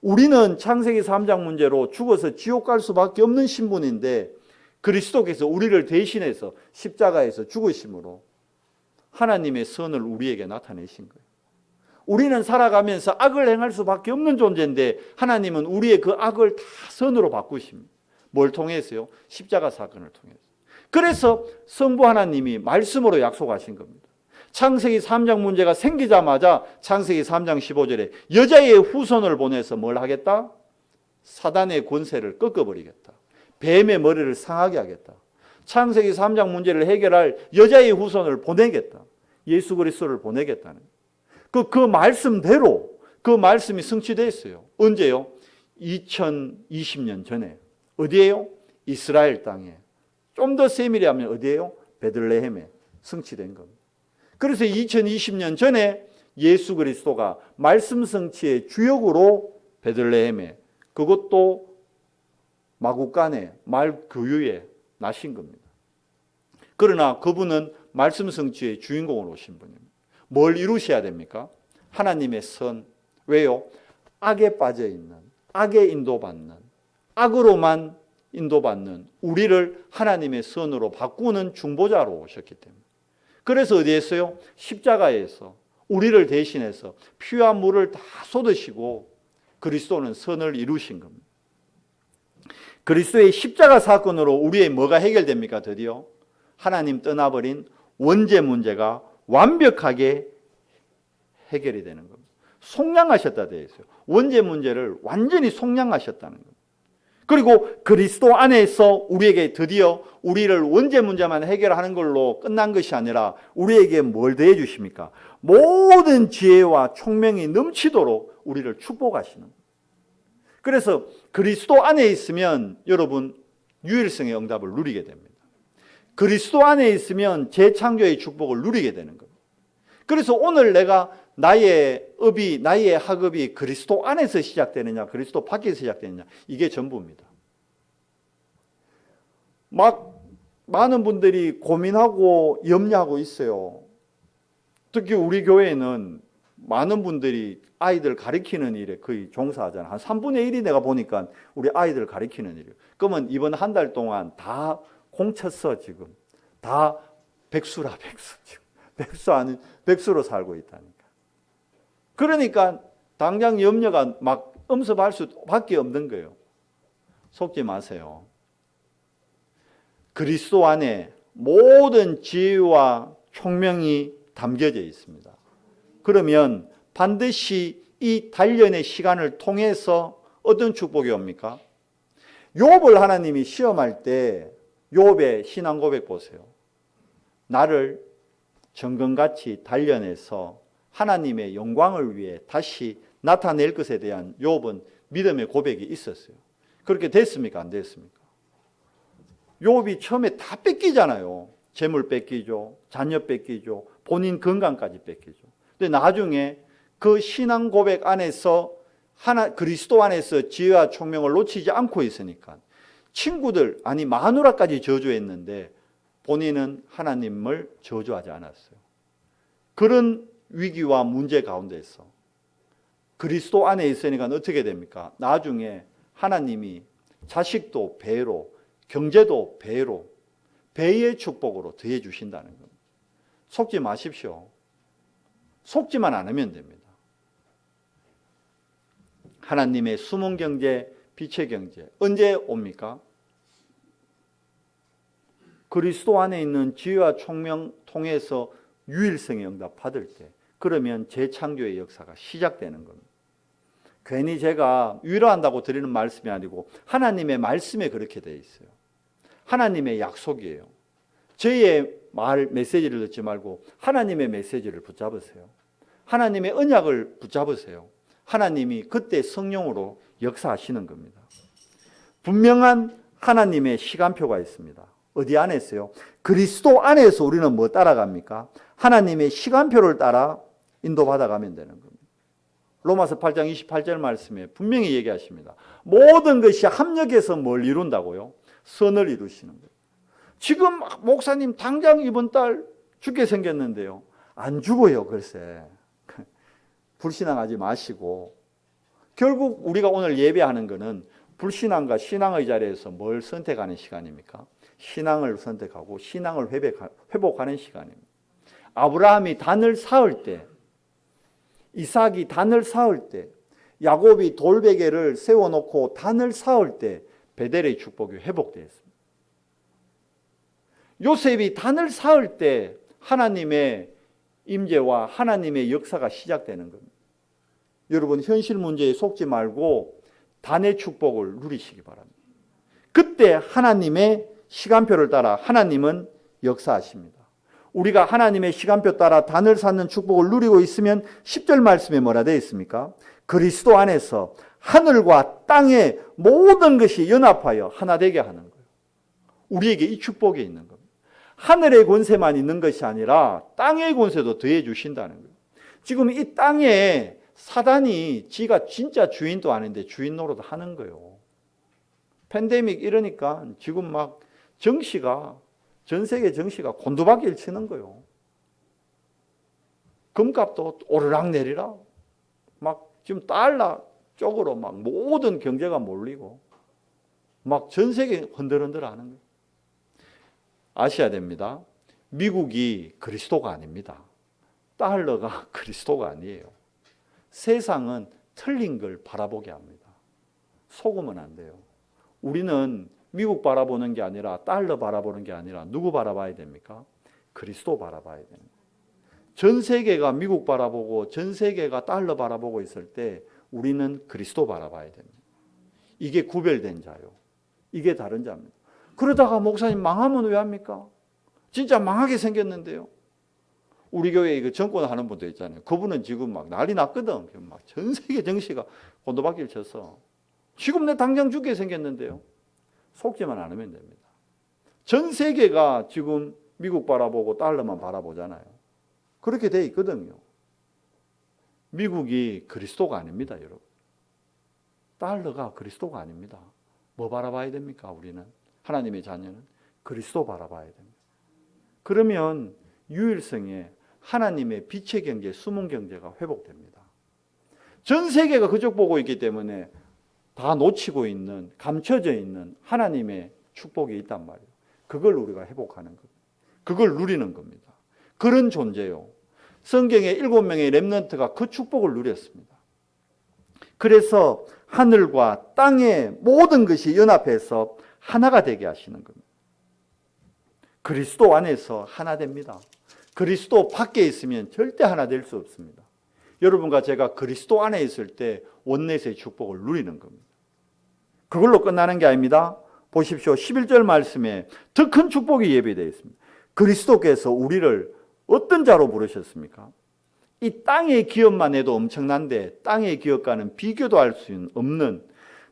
우리는 창세기 3장 문제로 죽어서 지옥 갈 수밖에 없는 신분인데 그리스도께서 우리를 대신해서 십자가에서 죽으심으로 하나님의 선을 우리에게 나타내신 거예요. 우리는 살아가면서 악을 행할 수밖에 없는 존재인데 하나님은 우리의 그 악을 다 선으로 바꾸십니다. 뭘 통해서요? 십자가 사건을 통해서. 그래서 성부 하나님이 말씀으로 약속하신 겁니다. 창세기 3장 문제가 생기자마자 창세기 3장 15절에 여자의 후손을 보내서 뭘 하겠다? 사단의 권세를 꺾어버리겠다. 뱀의 머리를 상하게 하겠다. 창세기 3장 문제를 해결할 여자의 후손을 보내겠다. 예수 그리스도를 보내겠다는 그 말씀대로 그 말씀이 성취됐어요. 언제요? 2020년 전에. 어디에요? 이스라엘 땅에. 좀 더 세밀히 하면 어디에요? 베들레헴에 성취된 겁니다. 그래서 2020년 전에 예수 그리스도가 말씀 성취의 주역으로 베들레헴에, 그것도 마구간에 말 교유에 나신 겁니다. 그러나 그분은 말씀 성취의 주인공으로 오신 분입니다. 뭘 이루셔야 됩니까? 하나님의 선. 왜요? 악에 빠져 있는, 악에 인도받는, 악으로만 인도받는 우리를 하나님의 선으로 바꾸는 중보자로 오셨기 때문에. 그래서 어디에서요? 십자가에서 우리를 대신해서 피와 물을 다 쏟으시고 그리스도는 선을 이루신 겁니다. 그리스도의 십자가 사건으로 우리의 뭐가 해결됩니까? 드디어 하나님 떠나버린 원죄 문제가 완벽하게 해결이 되는 겁니다. 속량하셨다 되어 있어요. 원죄 문제를 완전히 속량하셨다는 겁니다. 그리고 그리스도 안에서 우리에게 드디어 우리를 원죄 문제만 해결하는 걸로 끝난 것이 아니라 우리에게 뭘 더해 주십니까? 모든 지혜와 총명이 넘치도록 우리를 축복하시는 거예요. 그래서 그리스도 안에 있으면 여러분 유일성의 응답을 누리게 됩니다. 그리스도 안에 있으면 재창조의 축복을 누리게 되는 겁니다. 그래서 오늘 내가 나의 업이, 나의 학업이 그리스도 안에서 시작되느냐, 그리스도 밖에서 시작되느냐, 이게 전부입니다. 막 많은 분들이 고민하고 염려하고 있어요. 특히 우리 교회는 많은 분들이 아이들 가르치는 일에 거의 종사하잖아요. 한 3분의 1이 내가 보니까 우리 아이들 가르치는 일이에요. 그러면 이번 한 달 동안 다 공쳤어, 지금. 다 백수라, 백수. 지금. 백수 아닌, 백수로 살고 있다니까. 그러니까 당장 염려가 막 엄습할 수밖에 없는 거예요. 속지 마세요. 그리스도 안에 모든 지혜와 총명이 담겨져 있습니다. 그러면 반드시 이 단련의 시간을 통해서 어떤 축복이 옵니까? 욥을 하나님이 시험할 때 욥의 신앙 고백 보세요. 나를 정금같이 단련해서 하나님의 영광을 위해 다시 나타낼 것에 대한 욥은 믿음의 고백이 있었어요. 그렇게 됐습니까? 안 됐습니까? 욥이 처음에 다 뺏기잖아요. 재물 뺏기죠. 자녀 뺏기죠. 본인 건강까지 뺏기죠. 근데 나중에 그 신앙 고백 안에서 그리스도 안에서 지혜와 총명을 놓치지 않고 있으니까 친구들, 아니 마누라까지 저주했는데 본인은 하나님을 저주하지 않았어요. 그런 위기와 문제 가운데서 그리스도 안에 있으니까 어떻게 됩니까? 나중에 하나님이 자식도 배로, 경제도 배로, 배의 축복으로 더해 주신다는 겁니다. 속지 마십시오. 속지만 않으면 됩니다. 하나님의 숨은 경제, 빛의 경제 언제 옵니까? 그리스도 안에 있는 지혜와 총명 통해서 유일성의 응답 받을 때, 그러면 재창조의 역사가 시작되는 겁니다. 괜히 제가 위로한다고 드리는 말씀이 아니고 하나님의 말씀에 그렇게 되어 있어요. 하나님의 약속이에요. 저희의 메시지를 듣지 말고 하나님의 메시지를 붙잡으세요. 하나님의 언약을 붙잡으세요. 하나님이 그때 성령으로 역사하시는 겁니다. 분명한 하나님의 시간표가 있습니다. 어디 안에 있어요? 그리스도 안에서 우리는 뭐 따라갑니까? 하나님의 시간표를 따라 인도받아가면 되는 겁니다. 로마서 8장 28절 말씀에 분명히 얘기하십니다. 모든 것이 합력해서 뭘 이룬다고요? 선을 이루시는 거예요. 지금 목사님 당장 이번 달 죽게 생겼는데요. 안 죽어요, 글쎄. 불신앙하지 마시고. 결국 우리가 오늘 예배하는 것은 불신앙과 신앙의 자리에서 뭘 선택하는 시간입니까? 신앙을 선택하고 신앙을 회복하는 시간입니다. 아브라함이 단을 쌓을 때, 이삭이 단을 쌓을 때, 야곱이 돌베개를 세워놓고 단을 쌓을 때 베델의 축복이 회복되었습니다. 요셉이 단을 쌓을 때 하나님의 임재와 하나님의 역사가 시작되는 겁니다. 여러분, 현실 문제에 속지 말고 단의 축복을 누리시기 바랍니다. 그때 하나님의 시간표를 따라 하나님은 역사하십니다. 우리가 하나님의 시간표 따라 단을 쌓는 축복을 누리고 있으면 10절 말씀에 뭐라 되어 있습니까? 그리스도 안에서 하늘과 땅의 모든 것이 연합하여 하나 되게 하는 거예요. 우리에게 이 축복이 있는 겁니다. 하늘의 권세만 있는 것이 아니라 땅의 권세도 더해 주신다는 거예요. 지금 이 땅에 사단이 지가 진짜 주인도 아닌데 주인 노릇 하는 거예요. 팬데믹 이러니까 지금 막 정시가, 전 세계 정시가 곤두박질 치는 거예요. 금값도 오르락 내리락. 막 지금 달러 쪽으로 막 모든 경제가 몰리고 막 전 세계 흔들흔들 하는 거예요. 아셔야 됩니다. 미국이 그리스도가 아닙니다. 달러가 그리스도가 아니에요. 세상은 틀린 걸 바라보게 합니다. 속으면 안 돼요. 우리는 미국 바라보는 게 아니라 달러 바라보는 게 아니라 누구 바라봐야 됩니까? 그리스도 바라봐야 됩니다. 전 세계가 미국 바라보고 전 세계가 달러 바라보고 있을 때 우리는 그리스도 바라봐야 됩니다. 이게 구별된 자요. 이게 다른 자입니다. 그러다가 목사님 망하면 왜 합니까? 진짜 망하게 생겼는데요. 우리 교회에 이거 정권하는 분도 있잖아요. 그분은 지금 막 난리 났거든. 막 전 세계 정시가 곤두박질 쳤어. 지금 내 당장 죽게 생겼는데요. 속지만 않으면 됩니다. 전 세계가 지금 미국 바라보고 달러만 바라보잖아요. 그렇게 돼 있거든요. 미국이 그리스도가 아닙니다, 여러분. 달러가 그리스도가 아닙니다. 뭐 바라봐야 됩니까, 우리는? 하나님의 자녀는 그리스도 바라봐야 됩니다. 그러면 유일성에 하나님의 빛의 경제, 숨은 경제가 회복됩니다. 전 세계가 그쪽 보고 있기 때문에 다 놓치고 있는, 감춰져 있는 하나님의 축복이 있단 말이에요. 그걸 우리가 회복하는 겁니다. 그걸 누리는 겁니다. 그런 존재요. 성경에 7명의 렘넌트가 그 축복을 누렸습니다. 그래서 하늘과 땅의 모든 것이 연합해서 하나가 되게 하시는 겁니다. 그리스도 안에서 하나 됩니다. 그리스도 밖에 있으면 절대 하나 될 수 없습니다. 여러분과 제가 그리스도 안에 있을 때 원넷의 축복을 누리는 겁니다. 그걸로 끝나는 게 아닙니다. 보십시오. 11절 말씀에 더 큰 축복이 예비되어 있습니다. 그리스도께서 우리를 어떤 자로 부르셨습니까? 이 땅의 기업만 해도 엄청난데 땅의 기업과는 비교도 할 수 없는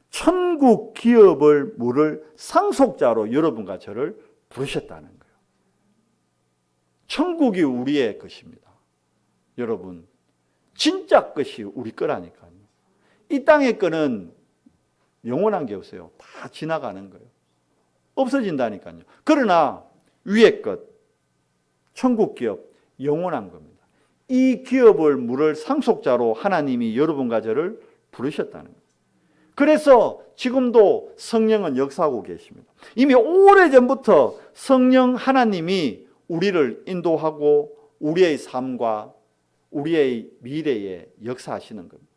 천국 기업을 물을 상속자로 여러분과 저를 부르셨다는 거예요. 천국이 우리의 것입니다. 여러분, 진짜 것이 우리 거라니까요. 이 땅의 거는 영원한 게 없어요. 다 지나가는 거예요. 없어진다니까요. 그러나 위의 것, 천국 기업, 영원한 겁니다. 이 기업을 물을 상속자로 하나님이 여러분과 저를 부르셨다는 거예요. 그래서 지금도 성령은 역사하고 계십니다. 이미 오래전부터 성령 하나님이 우리를 인도하고 우리의 삶과 우리의 미래에 역사하시는 겁니다.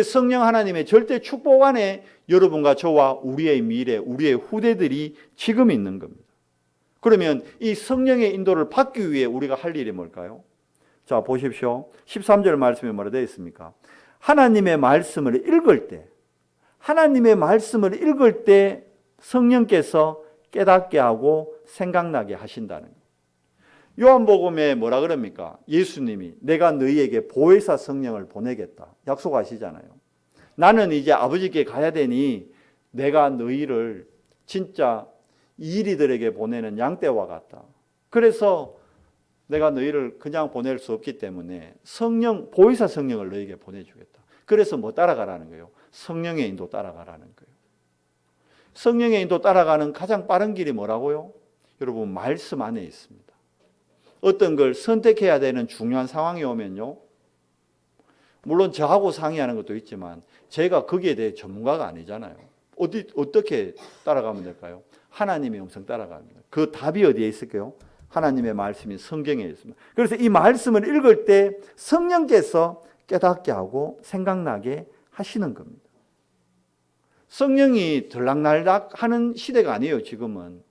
성령 하나님의 절대 축복 안에 여러분과 저와 우리의 미래, 우리의 후대들이 지금 있는 겁니다. 그러면 이 성령의 인도를 받기 위해 우리가 할 일이 뭘까요? 자, 보십시오. 13절 말씀에 뭐라 되어 있습니까? 하나님의 말씀을 읽을 때 성령께서 깨닫게 하고 생각나게 하신다는 거예요. 요한복음에 뭐라 그럽니까? 예수님이 내가 너희에게 보혜사 성령을 보내겠다 약속하시잖아요. 나는 이제 아버지께 가야 되니 내가 너희를 진짜 이리들에게 보내는 양떼와 같다. 그래서 내가 너희를 그냥 보낼 수 없기 때문에 보혜사 성령을 너희에게 보내주겠다. 그래서 뭐 따라가라는 거예요? 성령의 인도 따라가라는 거예요. 성령의 인도 따라가는 가장 빠른 길이 뭐라고요? 여러분, 말씀 안에 있습니다. 어떤 걸 선택해야 되는 중요한 상황이 오면요, 물론 저하고 상의하는 것도 있지만 제가 거기에 대해 전문가가 아니잖아요. 어떻게 따라가면 될까요? 하나님의 음성 따라갑니다. 그 답이 어디에 있을까요? 하나님의 말씀이 성경에 있습니다. 그래서 이 말씀을 읽을 때 성령께서 깨닫게 하고 생각나게 하시는 겁니다. 성령이 들락날락하는 시대가 아니에요. 지금은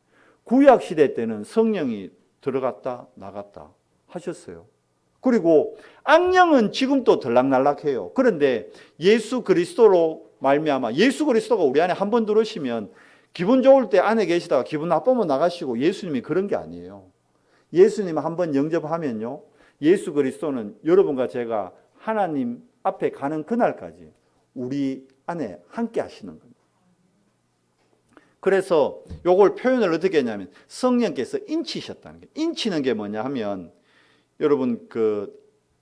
구약 시대 때는 성령이 들어갔다 나갔다 하셨어요. 그리고 악령은 지금도 들락날락해요. 그런데 예수 그리스도로 말미암아 예수 그리스도가 우리 안에 한 번 들어오시면 기분 좋을 때 안에 계시다가 기분 나쁘면 나가시고, 예수님이 그런 게 아니에요. 예수님 한 번 영접하면요, 예수 그리스도는 여러분과 제가 하나님 앞에 가는 그날까지 우리 안에 함께 하시는 겁니다. 그래서 요걸 표현을 어떻게 했냐면 성령께서 인치셨다는 거예요. 인치는 게 뭐냐 하면, 여러분 그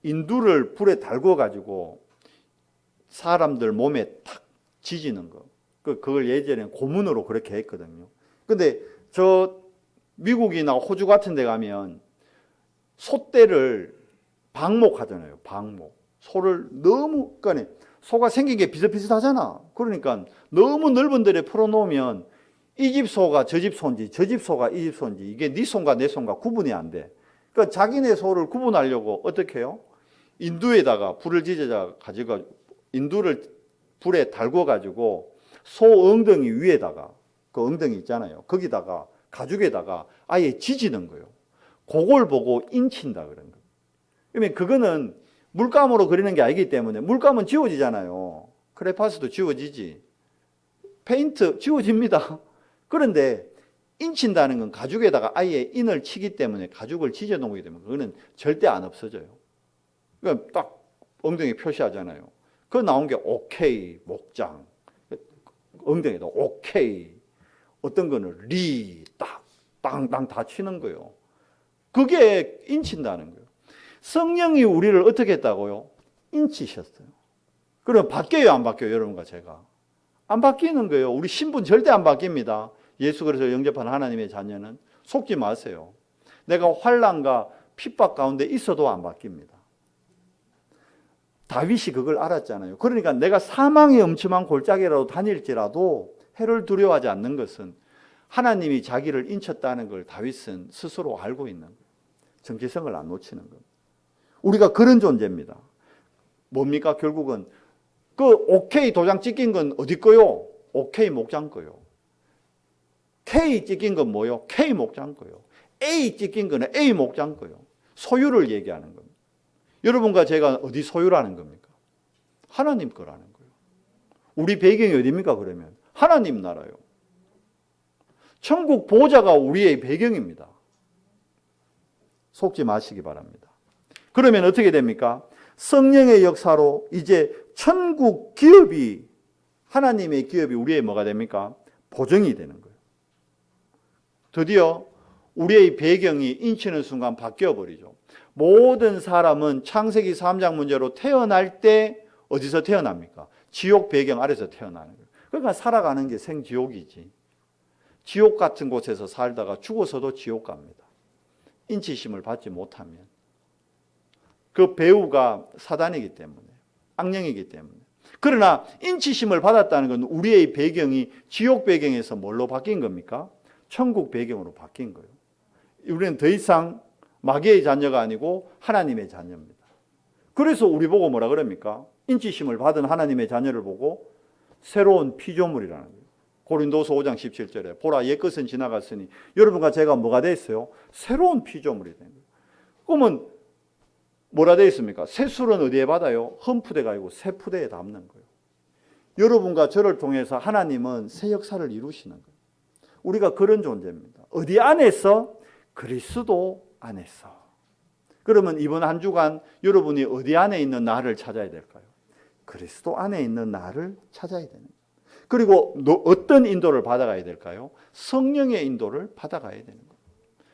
인두를 불에 달궈 가지고 사람들 몸에 탁 지지는 거, 그걸 예전에 고문으로 그렇게 했거든요. 근데 저 미국이나 호주 같은 데 가면 소떼를 방목하잖아요. 방목. 소를 너무, 그러니까 소가 생긴 게 비슷비슷하잖아. 그러니까 너무 넓은 데에 풀어놓으면 이 집 소가 저 집 소인지 저 집 소가 이 집 소인지 이게 네 소인가 내 소인가 구분이 안 돼. 그러니까 자기네 소를 구분하려고 어떻게 해요? 인두에다가 불을 지져 가지고 인두를 불에 달궈 가지고 소 엉덩이 위에다가, 그 엉덩이 있잖아요, 거기다가 가죽에다가 아예 지지는 거예요. 그걸 보고 인친다 그런 거예요. 그러면 그거는 물감으로 그리는 게 아니기 때문에, 물감은 지워지잖아요. 크레파스도 지워지지, 페인트 지워집니다. 그런데 인친다는 건 가죽에다가 아예 인을 치기 때문에, 가죽을 지져 놓기 때문에 그거는 절대 안 없어져요. 그러니까 딱 엉덩이 표시하잖아요. 그거 나온 게 오케이 목장, 엉덩이에다 오케이, 어떤 거는 리, 딱, 땅땅 다 치는 거예요. 그게 인친다는 거예요. 성령이 우리를 어떻게 했다고요? 인치셨어요. 그럼 바뀌어요, 안 바뀌어요? 여러분과 제가 안 바뀌는 거예요. 우리 신분 절대 안 바뀝니다. 예수 그리스도 영접한 하나님의 자녀는 속지 마세요. 내가 환난과 핍박 가운데 있어도 안 바뀝니다. 다윗이 그걸 알았잖아요. 그러니까 내가 사망의 엄침한 골짜기라도 다닐지라도 해를 두려워하지 않는 것은 하나님이 자기를 인쳤다는 걸 다윗은 스스로 알고 있는 거예요. 정체성을 안 놓치는 겁니다. 우리가 그런 존재입니다. 뭡니까? 결국은 그 OK 도장 찍힌 건 어디 거요? OK 목장 거요. K 찍힌 건 뭐요? K 목장 거요. A 찍힌 거는 A 목장 거요. 소유를 얘기하는 겁니다. 여러분과 제가 어디 소유라는 겁니까? 하나님 거라는 거예요. 우리 배경이 어디입니까? 그러면 하나님 나라요. 천국 보좌가 우리의 배경입니다. 속지 마시기 바랍니다. 그러면 어떻게 됩니까? 성령의 역사로 이제 천국 기업이, 하나님의 기업이 우리의 뭐가 됩니까? 보증이 되는 거예요. 드디어 우리의 배경이 인치는 순간 바뀌어 버리죠. 모든 사람은 창세기 3장 문제로 태어날 때 어디서 태어납니까? 지옥 배경 아래서 태어나는 거예요. 그러니까 살아가는 게 생지옥이지. 지옥 같은 곳에서 살다가 죽어서도 지옥 갑니다. 인치심을 받지 못하면. 그 배우가 사단이기 때문에, 악령이기 때문에. 그러나 인치심을 받았다는 건 우리의 배경이 지옥 배경에서 뭘로 바뀐 겁니까? 천국 배경으로 바뀐 거예요. 우리는 더 이상 마귀의 자녀가 아니고 하나님의 자녀입니다. 그래서 우리 보고 뭐라 그럽니까? 인치심을 받은 하나님의 자녀를 보고 새로운 피조물이라는 거예요. 고린도서 5장 17절에 보라 옛것은 지나갔으니 여러분과 제가 뭐가 됐어요? 새로운 피조물이 된 거예요. 그러면 뭐라 되어 있습니까? 새 술은 어디에 받아요? 흠푸대가 아니고 새 푸대에 담는 거예요. 여러분과 저를 통해서 하나님은 새 역사를 이루시는 거예요. 우리가 그런 존재입니다. 어디 안에서? 그리스도 안에서. 그러면 이번 한 주간 여러분이 어디 안에 있는 나를 찾아야 될까요? 그리스도 안에 있는 나를 찾아야 되는 거예요. 그리고 어떤 인도를 받아가야 될까요? 성령의 인도를 받아가야 되는 거예요.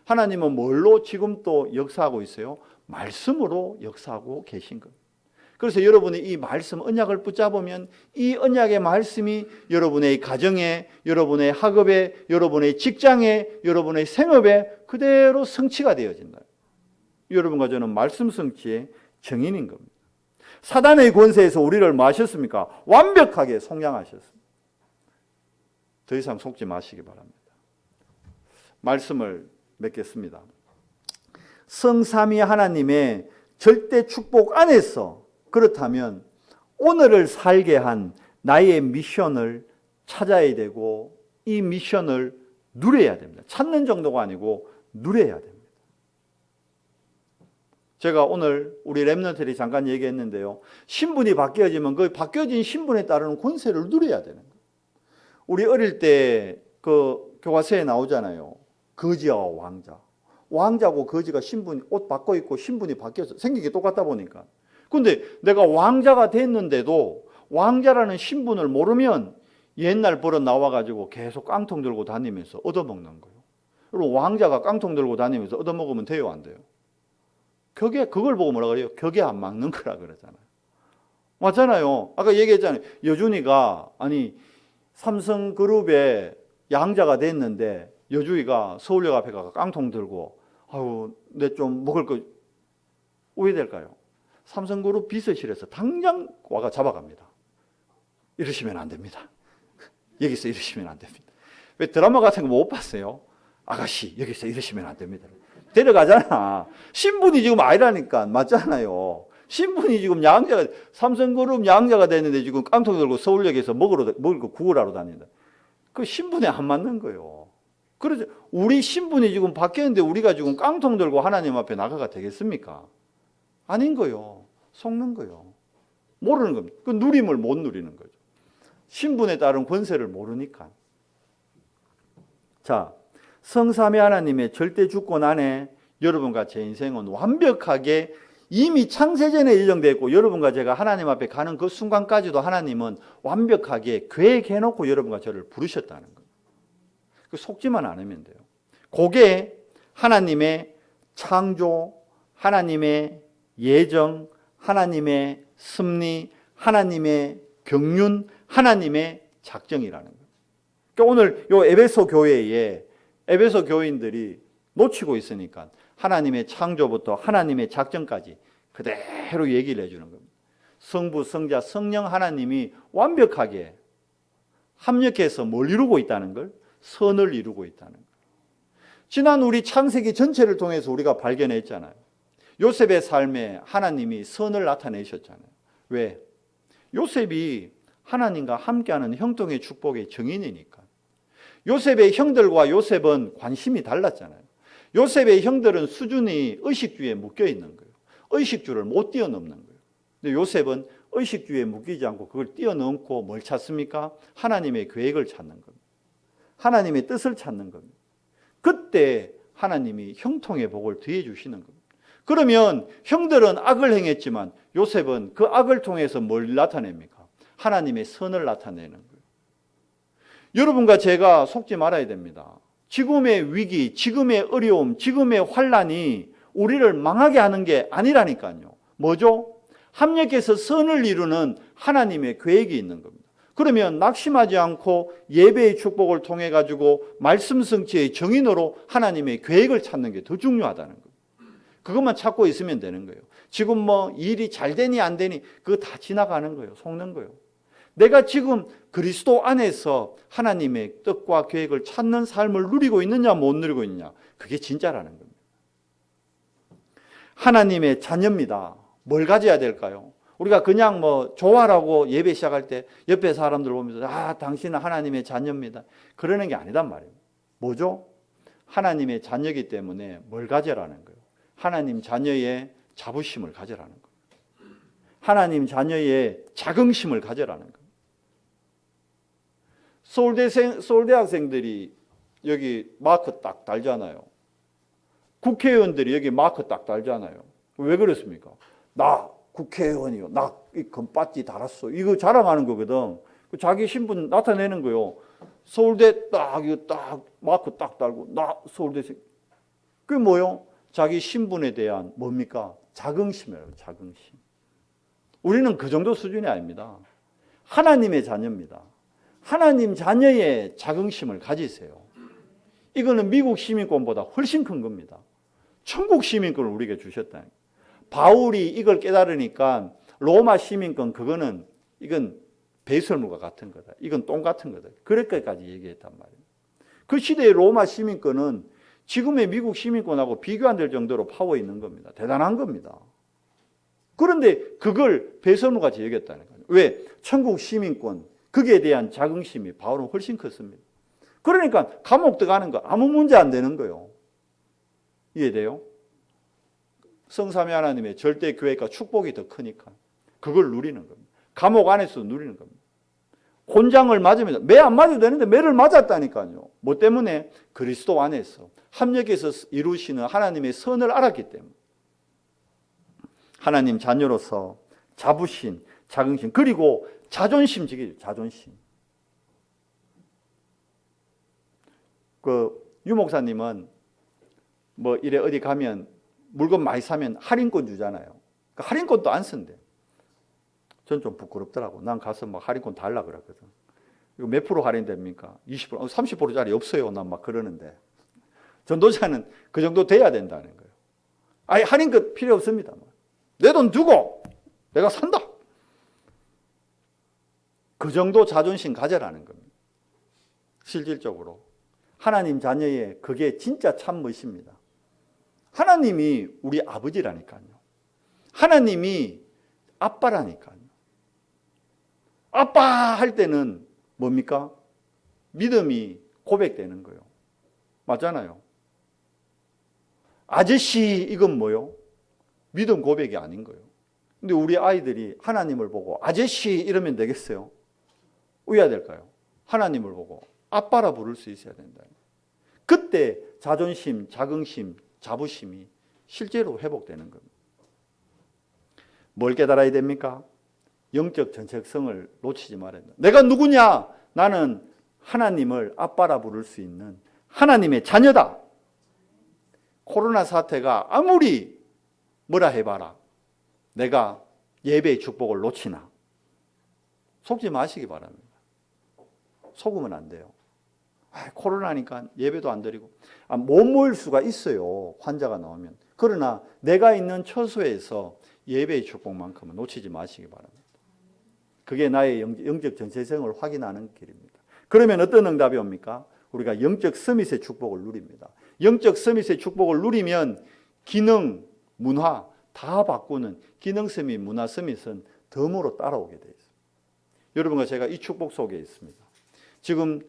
하나님은 뭘로 지금 또 역사하고 있어요? 말씀으로 역사하고 계신 겁니다. 그래서 여러분이 이 말씀, 언약을 붙잡으면 이 언약의 말씀이 여러분의 가정에, 여러분의 학업에, 여러분의 직장에, 여러분의 생업에 그대로 성취가 되어진다. 여러분과 저는 말씀 성취의 증인인 겁니다. 사단의 권세에서 우리를 뭐 하셨습니까? 완벽하게 속량하셨습니다. 더 이상 속지 마시기 바랍니다. 말씀을 맺겠습니다. 성삼위 하나님의 절대 축복 안에서 그렇다면 오늘을 살게 한 나의 미션을 찾아야 되고 이 미션을 누려야 됩니다. 찾는 정도가 아니고 누려야 됩니다. 제가 오늘 우리 렘넌트들이 잠깐 얘기했는데요. 신분이 바뀌어지면 그 바뀌어진 신분에 따르는 권세를 누려야 되는 거예요. 우리 어릴 때 그 교과서에 나오잖아요. 거지와 왕자. 왕자고 거지가 신분이 옷 바꿔 입고 신분이 바뀌어서 생긴 게 똑같다 보니까. 근데 내가 왕자가 됐는데도 왕자라는 신분을 모르면 옛날 버릇 나와가지고 계속 깡통 들고 다니면서 얻어먹는 거예요. 그리고 왕자가 깡통 들고 다니면서 얻어먹으면 돼요, 안 돼요? 그걸 보고 뭐라 그래요? 격에 안 막는 거라 그러잖아요. 맞잖아요. 아까 얘기했잖아요. 여준이가 삼성그룹의 양자가 됐는데 여주이가 서울역 앞에 가서 깡통 들고 아유, 내 좀 먹을 거 왜 될까요? 삼성그룹 비서실에서 당장 와가 잡아갑니다. 이러시면 안 됩니다. 여기서 이러시면 안 됩니다. 왜 드라마 같은 거 못 봤어요? 아가씨 여기서 이러시면 안 됩니다. 데려가잖아. 신분이 지금 아니라니까. 맞잖아요. 신분이 지금 양자가, 삼성그룹 양자가 됐는데 지금 깡통 들고 서울역에서 먹을 거 구걸하러 다닌다. 그 신분에 안 맞는 거예요. 그래서 우리 신분이 지금 바뀌었는데 우리가 지금 깡통 들고 하나님 앞에 나가가 되겠습니까? 아닌 거예요. 속는 거예요. 모르는 겁니다. 그 누림을 못 누리는 거죠. 신분에 따른 권세를 모르니까. 자, 성삼위 하나님의 절대 주권 안에 여러분과 제 인생은 완벽하게 이미 창세전에 예정되어 있고 여러분과 제가 하나님 앞에 가는 그 순간까지도 하나님은 완벽하게 계획해놓고 여러분과 저를 부르셨다는 거예요. 속지만 않으면 돼요. 그게 하나님의 창조, 하나님의 예정, 하나님의 섭리, 하나님의 경륜, 하나님의 작정이라는 거예요. 그러니까 오늘 요 에베소 교회에 에베소 교인들이 놓치고 있으니까 하나님의 창조부터 하나님의 작정까지 그대로 얘기를 해주는 겁니다. 성부, 성자, 성령 하나님이 완벽하게 합력해서 뭘 이루고 있다는 걸? 선을 이루고 있다는 걸. 지난 우리 창세기 전체를 통해서 우리가 발견했잖아요. 요셉의 삶에 하나님이 선을 나타내셨잖아요. 왜? 요셉이 하나님과 함께하는 형통의 축복의 증인이니까. 요셉의 형들과 요셉은 관심이 달랐잖아요. 요셉의 형들은 수준이 의식주에 묶여 있는 거예요. 의식주를 못 뛰어넘는 거예요. 근데 요셉은 의식주의에 묶이지 않고 그걸 뛰어넘고 뭘 찾습니까? 하나님의 계획을 찾는 겁니다. 하나님의 뜻을 찾는 겁니다. 그때 하나님이 형통의 복을 더해 주시는 겁니다. 그러면 형들은 악을 행했지만 요셉은 그 악을 통해서 뭘 나타냅니까? 하나님의 선을 나타내는 거예요. 여러분과 제가 속지 말아야 됩니다. 지금의 위기, 지금의 어려움, 지금의 환난이 우리를 망하게 하는 게 아니라니까요. 뭐죠? 합력해서 선을 이루는 하나님의 계획이 있는 겁니다. 그러면 낙심하지 않고 예배의 축복을 통해 가지고 말씀 성취의 정인으로 하나님의 계획을 찾는 게 더 중요하다는 거예요. 그것만 찾고 있으면 되는 거예요. 지금 뭐 일이 잘 되니 안 되니 그거 다 지나가는 거예요. 속는 거예요. 내가 지금 그리스도 안에서 하나님의 뜻과 계획을 찾는 삶을 누리고 있느냐 못 누리고 있느냐, 그게 진짜라는 겁니다. 하나님의 자녀입니다. 뭘 가져야 될까요? 우리가 그냥 뭐 좋아라고 예배 시작할 때 옆에 사람들 보면서 당신은 하나님의 자녀입니다. 그러는 게 아니단 말이에요. 뭐죠? 하나님의 자녀이기 때문에 뭘 가져라는 거예요? 하나님 자녀의 자부심을 가져라는 거예요. 하나님 자녀의 자긍심을 가져라는 거예요. 서울대 학생들이 여기 마크 딱 달잖아요. 국회의원들이 여기 마크 딱 달잖아요. 왜 그렇습니까? 나 국회의원이요. 나 이 금바지 달았어. 이거 자랑하는 거거든. 자기 신분 나타내는 거요. 서울대 딱 이거 딱 마크 딱 달고 나 서울대생. 그게 뭐요? 자기 신분에 대한 뭡니까? 자긍심이에요. 자긍심. 우리는 그 정도 수준이 아닙니다. 하나님의 자녀입니다. 하나님 자녀의 자긍심을 가지세요. 이거는 미국 시민권보다 훨씬 큰 겁니다. 천국 시민권을 우리에게 주셨다. 바울이 이걸 깨달으니까 로마 시민권 이건 배설물과 같은 거다. 이건 똥 같은 거다. 그렇게까지 얘기했단 말이에요. 그 시대의 로마 시민권은 지금의 미국 시민권하고 비교 안 될 정도로 파워 있는 겁니다. 대단한 겁니다. 그런데 그걸 배설물같이 여겼다는 거예요. 왜? 천국 시민권, 거기에 대한 자긍심이 바울은 훨씬 컸습니다. 그러니까 감옥 들어가는 거 아무 문제 안 되는 거예요. 이해돼요? 성삼위 하나님의 절대 교회가 축복이 더 크니까 그걸 누리는 겁니다. 감옥 안에서 누리는 겁니다. 곤장을 맞으면 매 안 맞아도 되는데 매를 맞았다니까요. 뭐 때문에? 그리스도 안에서 합력해서 이루시는 하나님의 선을 알았기 때문에. 하나님 자녀로서 자부심, 자긍심, 그리고 자존심 지키죠. 자존심. 유 목사님은 뭐 이래 어디 가면 물건 많이 사면 할인권 주잖아요. 할인권도 안 쓴대. 전 좀 부끄럽더라고. 난 가서 막 할인권 달라 그랬거든. 이거 몇 프로 할인됩니까? 20%, 30%짜리 없어요. 난 막 그러는데. 전도자는 그 정도 돼야 된다는 거예요. 아니, 할인권 필요 없습니다. 내 돈 주고 내가 산다. 그 정도 자존심 가져라는 겁니다. 실질적으로. 하나님 자녀의 그게 진짜 참 멋입니다. 하나님이 우리 아버지라니까요. 하나님이 아빠라니까요. 아빠 할 때는 뭡니까? 믿음이 고백되는 거예요. 맞잖아요. 아저씨 이건 뭐요? 믿음 고백이 아닌 거예요. 근데 우리 아이들이 하나님을 보고 아저씨 이러면 되겠어요? 왜야 될까요? 하나님을 보고 아빠라 부를 수 있어야 된다. 그때 자존심, 자긍심, 자부심이 실제로 회복되는 겁니다. 뭘 깨달아야 됩니까? 영적 정체성을 놓치지 말아야 된다. 내가 누구냐? 나는 하나님을 아빠라 부를 수 있는 하나님의 자녀다. 코로나 사태가 아무리 뭐라 해봐라. 내가 예배의 축복을 놓치나. 속지 마시기 바랍니다. 속으면 안 돼요. 코로나니까 예배도 안 드리고. 못 모일 수가 있어요. 환자가 나오면. 그러나 내가 있는 처소에서 예배의 축복만큼은 놓치지 마시기 바랍니다. 그게 나의 영적 정체성을 확인하는 길입니다. 그러면 어떤 응답이 옵니까? 우리가 영적 서밋의 축복을 누립니다. 영적 서밋의 축복을 누리면 기능, 문화 다 바꾸는 기능 서밋, 문화 서밋은 덤으로 따라오게 되어 있습니다. 여러분과 제가 이 축복 속에 있습니다. 지금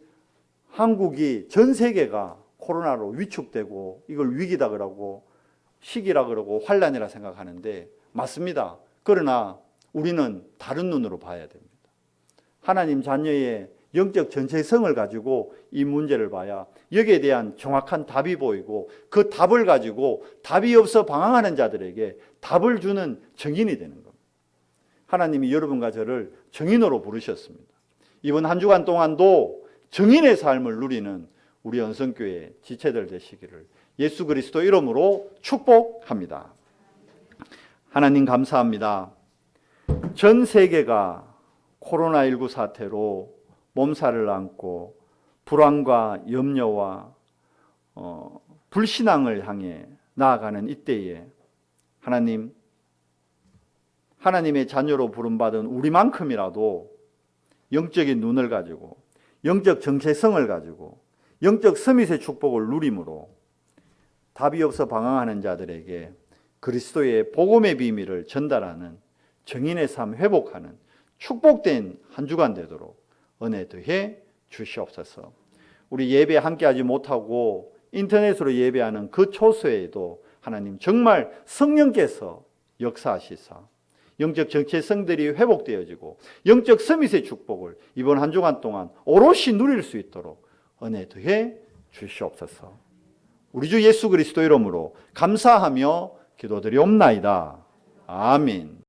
한국이 전 세계가 코로나로 위축되고 이걸 위기다 그러고 시기라 그러고 환란이라 생각하는데 맞습니다. 그러나 우리는 다른 눈으로 봐야 됩니다. 하나님 자녀의 영적 전체성을 가지고 이 문제를 봐야 여기에 대한 정확한 답이 보이고 그 답을 가지고 답이 없어 방황하는 자들에게 답을 주는 증인이 되는 겁니다. 하나님이 여러분과 저를 증인으로 부르셨습니다. 이번 한 주간 동안도 증인의 삶을 누리는 우리 언성교회 지체들 되시기를 예수 그리스도 이름으로 축복합니다. 하나님 감사합니다. 전 세계가 코로나19 사태로 몸살을 안고 불안과 염려와 불신앙을 향해 나아가는 이때에 하나님의 자녀로 부름받은 우리만큼이라도 영적인 눈을 가지고 영적 정체성을 가지고 영적 서밋의 축복을 누림으로 답이 없어 방황하는 자들에게 그리스도의 복음의 비밀을 전달하는 정인의 삶 회복하는 축복된 한 주간 되도록 은혜 더해 주시옵소서. 우리 예배 함께하지 못하고 인터넷으로 예배하는 그 초소에도 하나님 정말 성령께서 역사하시사 영적 정체성들이 회복되어지고 영적 서밋의 축복을 이번 한 주간 동안 오롯이 누릴 수 있도록 은혜 더해 주시옵소서. 우리 주 예수 그리스도 이름으로 감사하며 기도드리옵나이다. 아멘.